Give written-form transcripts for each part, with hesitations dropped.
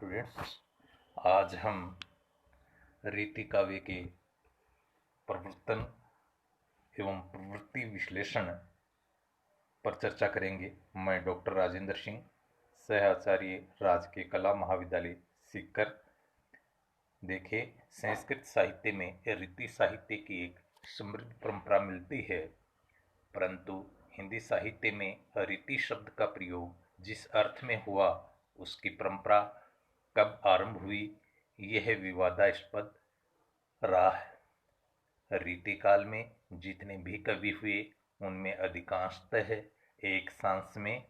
Students, आज हम रीति काव्य के प्रवर्तन एवं प्रवृत्ति विश्लेषण पर चर्चा करेंगे। मैं डॉक्टर राजेंद्र सिंह, सह आचार्य राजकीय कला महाविद्यालय सीकर। देखें, संस्कृत साहित्य में रीति साहित्य की एक समृद्ध परंपरा मिलती है, परंतु हिंदी साहित्य में रीति शब्द का प्रयोग जिस अर्थ में हुआ, उसकी परंपरा कब आरंभ हुई, यह विवादास्पद रहा है। रीतिकाल में जितने भी कवि हुए, उनमें अधिकांशतः एक सांस में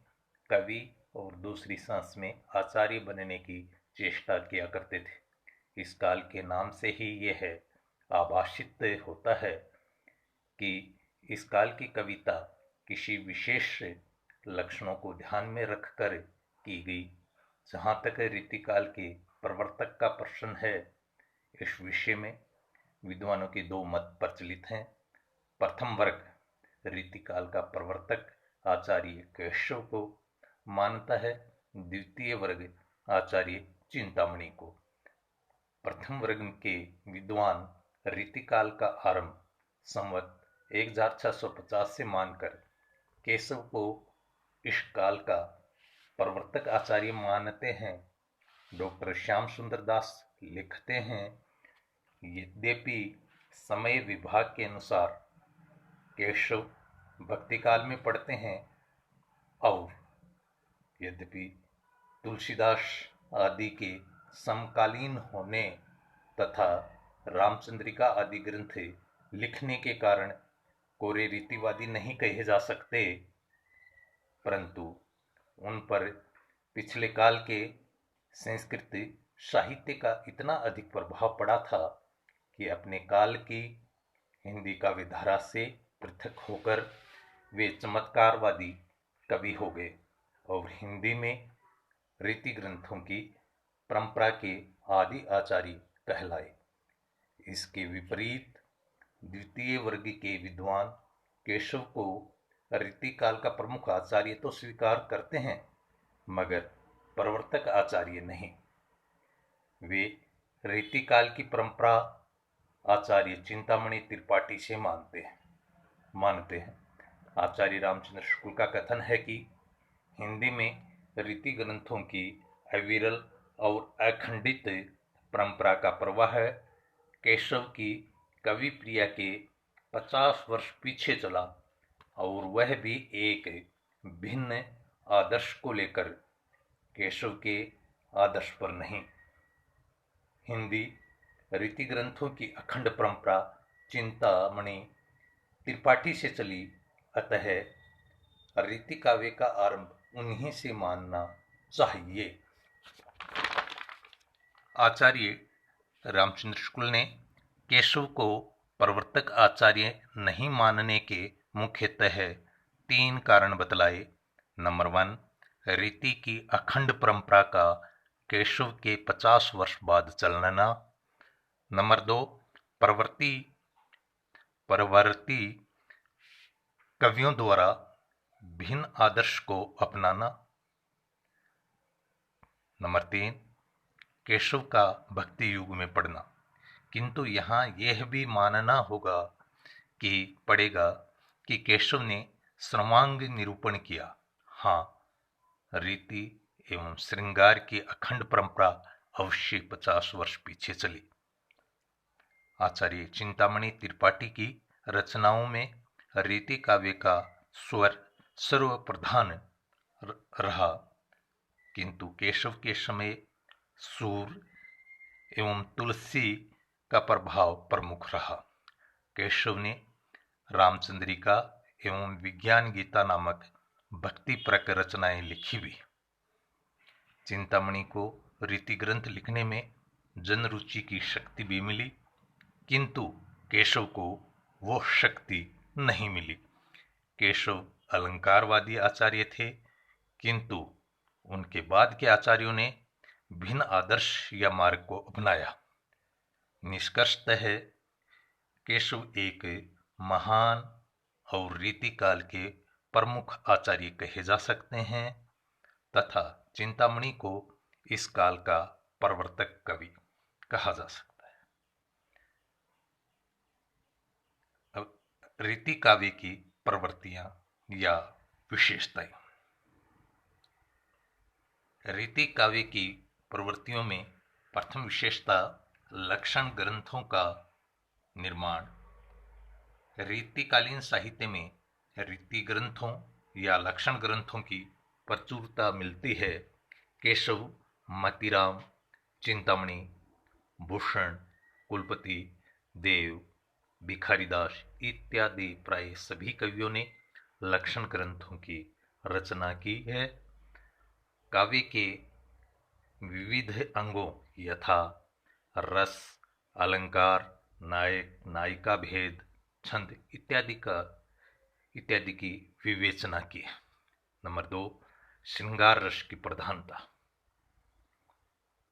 कवि और दूसरी सांस में आचार्य बनने की चेष्टा किया करते थे। इस काल के नाम से ही यह आभाषित होता है कि इस काल की कविता किसी विशेष लक्षणों को ध्यान में रखकर की गई। जहाँ तक रीतिकाल के प्रवर्तक का प्रश्न है, इस विषय में विद्वानों के दो मत प्रचलित हैं। प्रथम वर्ग रीतिकाल का प्रवर्तक आचार्य केशव को मानता है, द्वितीय वर्ग आचार्य चिंतामणि को। प्रथम वर्ग के विद्वान रीतिकाल का आरंभ संवत 1650 से मानकर केशव को इस काल का प्रवर्तक आचार्य मानते हैं। डॉक्टर श्याम सुंदर दास लिखते हैं, यद्यपि समय विभाग के अनुसार केशव भक्ति काल में पढ़ते हैं और यद्यपि तुलसीदास आदि के समकालीन होने तथा रामचंद्रिका आदि ग्रंथ लिखने के कारण कोरे रीतिवादी नहीं कहे जा सकते, परंतु उन पर पिछले काल के संस्कृत साहित्य का इतना अधिक प्रभाव पड़ा था कि अपने काल की हिंदी काव्यधारा से पृथक होकर वे चमत्कारवादी कवि हो गए और हिंदी में रीति ग्रंथों की परंपरा के आदि आचार्य कहलाए। इसके विपरीत द्वितीय वर्ग के विद्वान केशव को रीतिकाल का प्रमुख आचार्य तो स्वीकार करते हैं, मगर प्रवर्तक आचार्य नहीं। वे रीतिकाल की परंपरा आचार्य चिंतामणि त्रिपाठी से मानते हैं। आचार्य रामचंद्र शुक्ल का कथन है कि हिंदी में रीति ग्रंथों की अविरल और अखंडित परंपरा का प्रवाह केशव की कवि प्रिया के 50 वर्ष पीछे चला, और वह भी एक भिन्न आदर्श को लेकर, केशव के आदर्श पर नहीं। हिंदी रीति ग्रंथों की अखंड परंपरा चिंतामणि त्रिपाठी से चली, अतः रीति काव्य का आरंभ उन्हीं से मानना चाहिए। आचार्य रामचंद्र शुक्ल ने केशव को प्रवर्तक आचार्य नहीं मानने के मुख्यतः 3 कारण बतलाए। नंबर 1, रीति की अखंड परंपरा का केशव के 50 वर्ष बाद चलना। नंबर 2, परवर्ती कवियों द्वारा भिन्न आदर्श को अपनाना। नंबर 3, केशव का भक्ति युग में पढ़ना। किंतु यहाँ यह भी मानना पड़ेगा कि केशव ने सर्वांग निरूपण किया। हाँ, रीति एवं श्रृंगार की अखंड परंपरा अवश्य 50 वर्ष पीछे चली। आचार्य चिंतामणि त्रिपाठी की रचनाओं में रीति काव्य का स्वर सर्वप्रधान रहा, किंतु केशव के समय सूर एवं तुलसी का प्रभाव प्रमुख रहा। केशव ने रामचंद्रिका एवं विज्ञान गीता नामक भक्तिप्रक रचनाएं लिखी भी। चिंतामणि को रीति ग्रंथ लिखने में जनरुचि की शक्ति भी मिली, किंतु केशव को वो शक्ति नहीं मिली। केशव अलंकारवादी आचार्य थे, किंतु उनके बाद के आचार्यों ने भिन्न आदर्श या मार्ग को अपनाया। निष्कर्षतः केशव एक महान और रीतिकाल के प्रमुख आचार्य कहे जा सकते हैं, तथा चिंतामणि को इस काल का प्रवर्तक कवि कहा जा सकता है। अब रीति काव्य की प्रवृत्तियां या विशेषताएं। रीति काव्य की प्रवृत्तियों में प्रथम विशेषता लक्षण ग्रंथों का निर्माण। रीतिकालीन साहित्य में रीति ग्रंथों या लक्षण ग्रंथों की प्रचुरता मिलती है। केशव, मतीराम, चिंतामणि, भूषण, कुलपति, देव, भिखारीदास इत्यादि प्राय सभी कवियों ने लक्षण ग्रंथों की रचना की है। काव्य के विविध अंगों यथा रस, अलंकार, नायक नायिका भेद, छंद इत्यादि की विवेचना की है। नंबर 2, श्रृंगार रस की प्रधानता।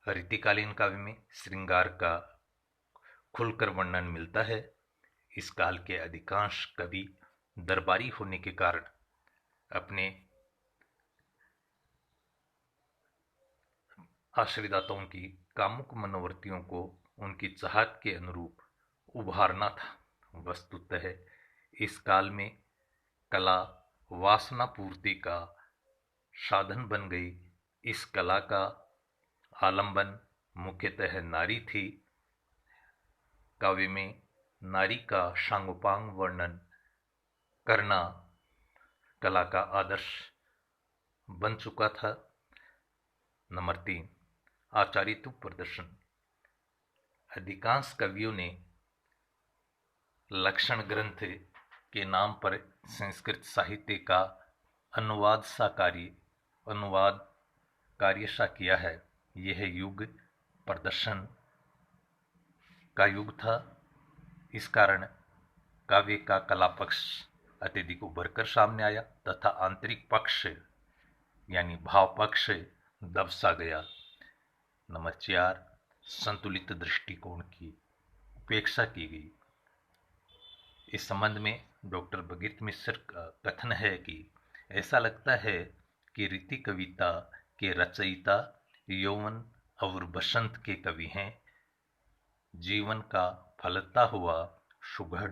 रीतिकालीन काव्य में श्रृंगार का खुलकर वर्णन मिलता है। इस काल के अधिकांश कवि दरबारी होने के कारण अपने आश्रयदाताओं की कामुक मनोवृत्तियों को उनकी चाहत के अनुरूप उभारना था। वस्तुतः इस काल में कला वासना पूर्ति का साधन बन गई। इस कला का आलंबन मुख्यतः नारी थी। काव्य में नारी का सांगोपांग वर्णन करना कला का आदर्श बन चुका था। नंबर 3, आचार्यत्व प्रदर्शन। अधिकांश कवियों ने लक्षण ग्रंथ के नाम पर संस्कृत साहित्य का अनुवाद कार्य सा किया है। यह युग प्रदर्शन का युग था। इस कारण काव्य का कला पक्ष अत्यधिक उभरकर सामने आया तथा आंतरिक पक्ष यानी भाव पक्ष दबसा गया। नंबर 4, संतुलित दृष्टिकोण की उपेक्षा की गई। इस संबंध में डॉक्टर भगीरथ मिश्र का कथन है कि ऐसा लगता है कि रीति कविता के रचयिता यौवन और बसंत के कवि हैं। जीवन का फलता हुआ सुघड़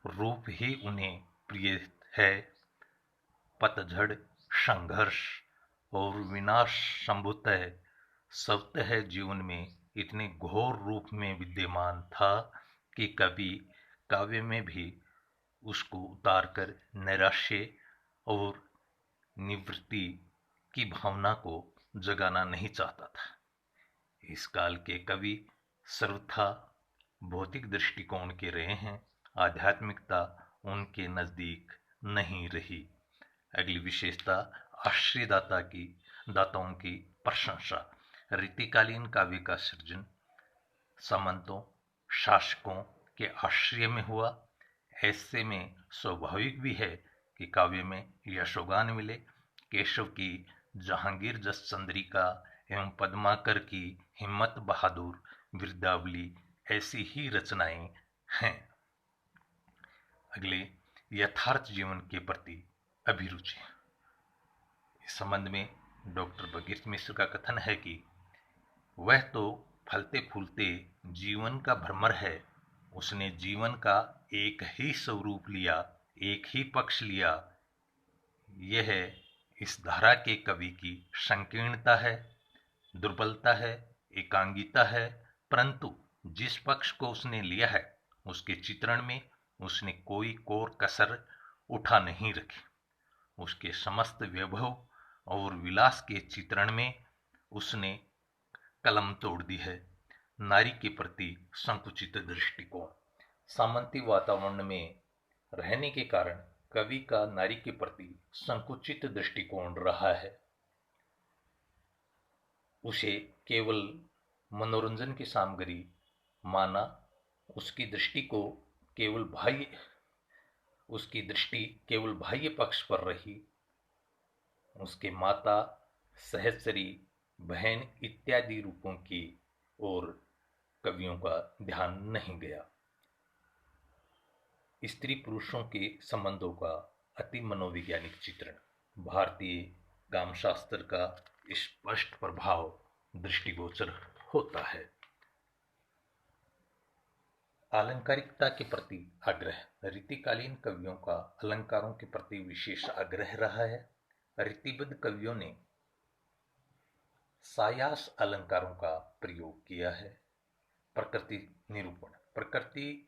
रूप ही उन्हें प्रिय है। पतझड़, संघर्ष और विनाश संभवतः स्वतः जीवन में इतने घोर रूप में विद्यमान था कि कवि काव्य में भी उसको उतारकर नैराश्य और निवृत्ति की भावना को जगाना नहीं चाहता था। इस काल के कवि सर्वथा भौतिक दृष्टिकोण के रहे हैं। आध्यात्मिकता उनके नजदीक नहीं रही। अगली विशेषता दाताओं की प्रशंसा। रीतिकालीन काव्य का सृजन सामंतों, शासकों के आश्रय में हुआ। ऐसे में स्वाभाविक भी है कि काव्य में यशोगान मिले। केशव की जहांगीर जस चंद्रिका एवं पद्माकर की हिम्मत बहादुर वृद्धावली ऐसी ही रचनाएं हैं। अगले, यथार्थ जीवन के प्रति अभिरुचि। इस संबंध में डॉक्टर भगीरथ मिश्र का कथन है कि वह तो फलते फूलते जीवन का भ्रमर है। उसने जीवन का एक ही स्वरूप लिया, एक ही पक्ष लिया। यह इस धारा के कवि की संकीर्णता है, दुर्बलता है, एकांगिता है। परंतु जिस पक्ष को उसने लिया है उसके चित्रण में उसने कोई कोर कसर उठा नहीं रखी। उसके समस्त वैभव और विलास के चित्रण में उसने कलम तोड़ दी है। नारी के प्रति संकुचित दृष्टिकोण। सामंती वातावरण में रहने के कारण कवि का नारी के प्रति संकुचित दृष्टिकोण रहा है। उसे केवल मनोरंजन की सामग्री माना। उसकी दृष्टि केवल बाह्य पक्ष पर रही। उसके माता, सहचरी, बहन इत्यादि रूपों की ओर कवियों का ध्यान नहीं गया। स्त्री पुरुषों के संबंधों का अति मनोवैज्ञानिक चित्रण। भारतीय कामशास्त्र का स्पष्ट प्रभाव दृष्टिगोचर होता है। अलंकारिकता के प्रति आग्रह। रीतिकालीन कवियों का अलंकारों के प्रति विशेष आग्रह रहा है। रीतिबद्ध कवियों ने सायास अलंकारों का प्रयोग किया है। प्रकृति निरूपण। प्रकृति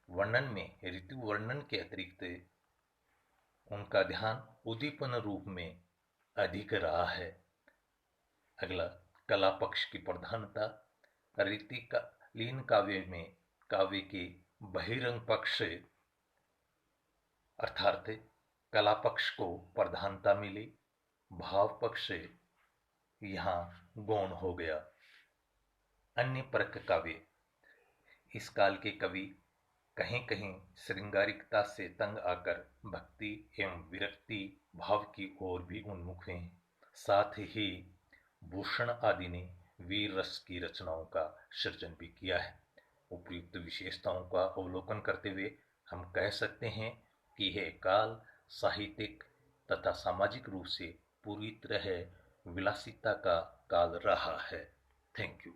वर्णन में ऋतु वर्णन के अतिरिक्त उनका ध्यान उद्दीपन रूप में अधिक रहा है। अगला, कला पक्ष की प्रधानता। रीतिकालीन काव्य में काव्य के बहिरंग पक्ष अर्थात कला पक्ष को प्रधानता मिली, भाव पक्ष यहाँ गौण हो गया। अन्य परक काव्य। इस काल के कवि कहीं कहीं श्रृंगारिकता से तंग आकर भक्ति एवं विरक्ति भाव की ओर भी उन्मुख हैं। साथ ही भूषण आदि ने वीर रस की रचनाओं का सृजन भी किया है। उपयुक्त विशेषताओं का अवलोकन करते हुए हम कह सकते हैं कि यह काल साहित्यिक तथा सामाजिक रूप से पूरी तरह विलासिता का काल रहा है। Thank you.